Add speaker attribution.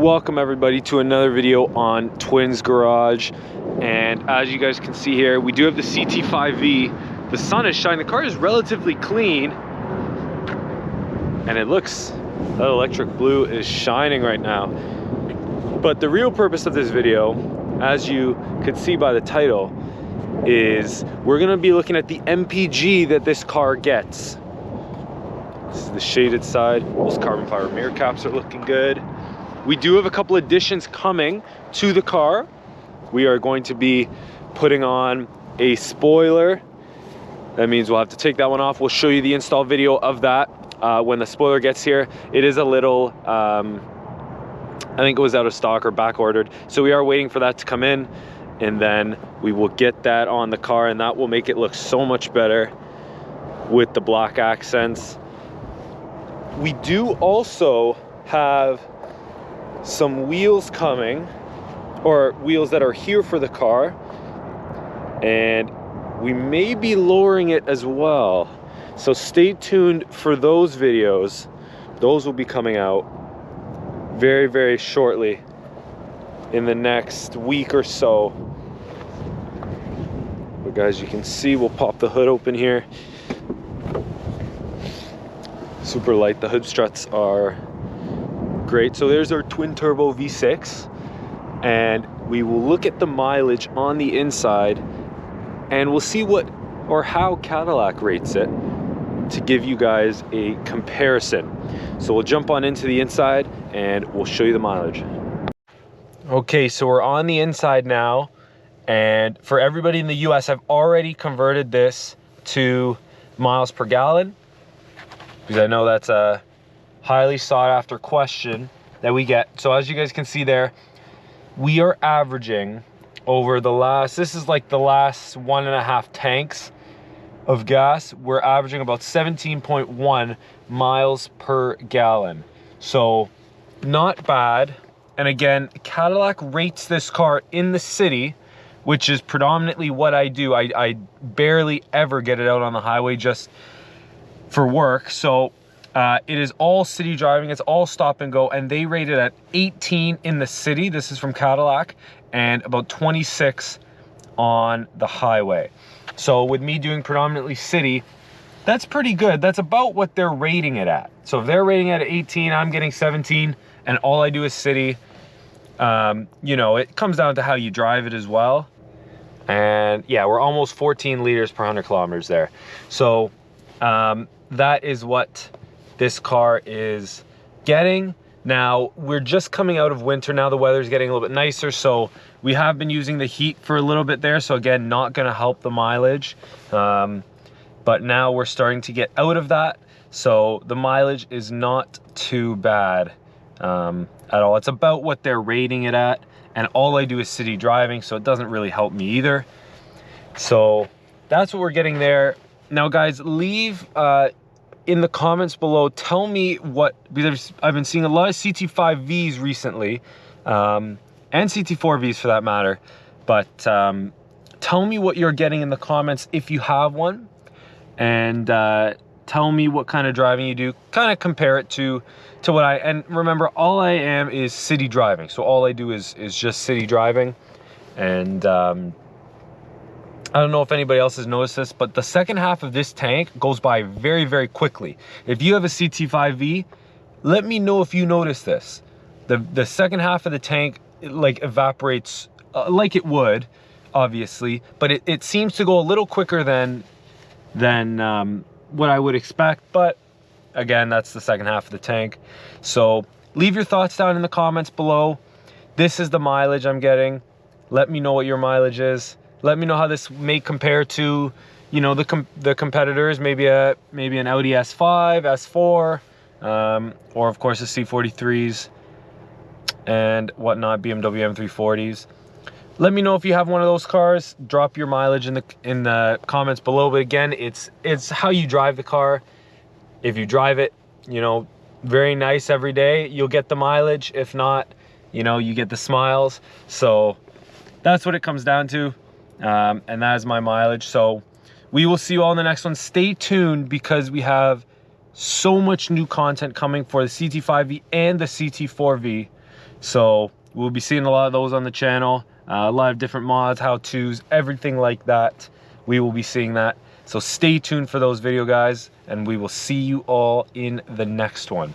Speaker 1: Welcome everybody to another video on Twins Garage. And as you guys can see here, we do have the CT5-V. The sun is shining, the car is relatively clean. And it looks, that electric blue is shining right now. But the real purpose of this video, as you could see by the title, is we're gonna be looking at the MPG that this car gets. This is the shaded side. Those carbon fiber mirror caps are looking good. We do have a couple additions coming to the car. We are going to be putting on a spoiler. That means we'll have to take that one off. We'll show you the install video of that when the spoiler gets here. It is a little, I think it was out of stock or back ordered. So we are waiting for that to come in, and then we will get that on the car, and that will make it look so much better with the black accents. We do also have some wheels coming, or wheels that are here for the car, and we may be lowering it as well. So stay tuned for those videos. Those will be coming out very, very shortly in the next week or so. But guys, you can see, we'll pop the hood open here. Super light. The hood struts are great. So there's our twin turbo V6, and we will look at the mileage on the inside, and we'll see what or how Cadillac rates it to give you guys a comparison. So we'll jump on into the inside and we'll show you the mileage. Okay, so we're on the inside now, and for everybody in the US, I've already converted this to miles per gallon, because I know that's a highly sought after question that we get. So as you guys can see there, we are averaging over the last, this is like the last 1.5 tanks of gas, we're averaging about 17.1 miles per gallon. So not bad. And again, Cadillac rates this car in the city, which is predominantly what I do. I barely ever get it out on the highway just for work. So it is all city driving, it's all stop and go, and they rate it at 18 in the city. This is from Cadillac, and about 26 on the highway. So with me doing predominantly city, that's pretty good. That's about what they're rating it at. So if they're rating it at 18, I'm getting 17, and all I do is city. You know, it comes down to how you drive it as well. And yeah, we're almost 14 liters per 100 kilometers there. So that is what this car is getting. Now, we're just coming out of winter now. The weather's getting a little bit nicer, so we have been using the heat for a little bit there. So again, not gonna help the mileage. But now we're starting to get out of that. So the mileage is not too bad at all. It's about what they're rating it at. And all I do is city driving, so it doesn't really help me either. So that's what we're getting there. Now guys, leave in the comments below, tell me what, because I've been seeing a lot of CT5Vs recently, and CT4Vs for that matter, but tell me what you're getting in the comments if you have one, and tell me what kind of driving you do, kind of compare it to what and remember, all I am is city driving, so all I do is just city driving. And I don't know if anybody else has noticed this, but the second half of this tank goes by very, very quickly. If you have a CT5V, let me know if you notice this. The second half of the tank, it like evaporates like it would, obviously, but it seems to go a little quicker than what I would expect. But again, that's the second half of the tank. So leave your thoughts down in the comments below. This is the mileage I'm getting. Let me know what your mileage is. Let me know how this may compare to, you know, the competitors, maybe an Audi S5, S4, or of course the C43s and whatnot, BMW M340s. Let me know if you have one of those cars. Drop your mileage in the comments below. But again, it's how you drive the car. If you drive it, you know, very nice every day, you'll get the mileage. If not, you know, you get the smiles. So that's what it comes down to. And that is my mileage. So we will see you all in the next one. Stay tuned, because we have so much new content coming for the CT5V and the CT4V. So we'll be seeing a lot of those on the channel. A lot of different mods, how-tos, everything like that. We will be seeing that. So stay tuned for those video guys, and we will see you all in the next one.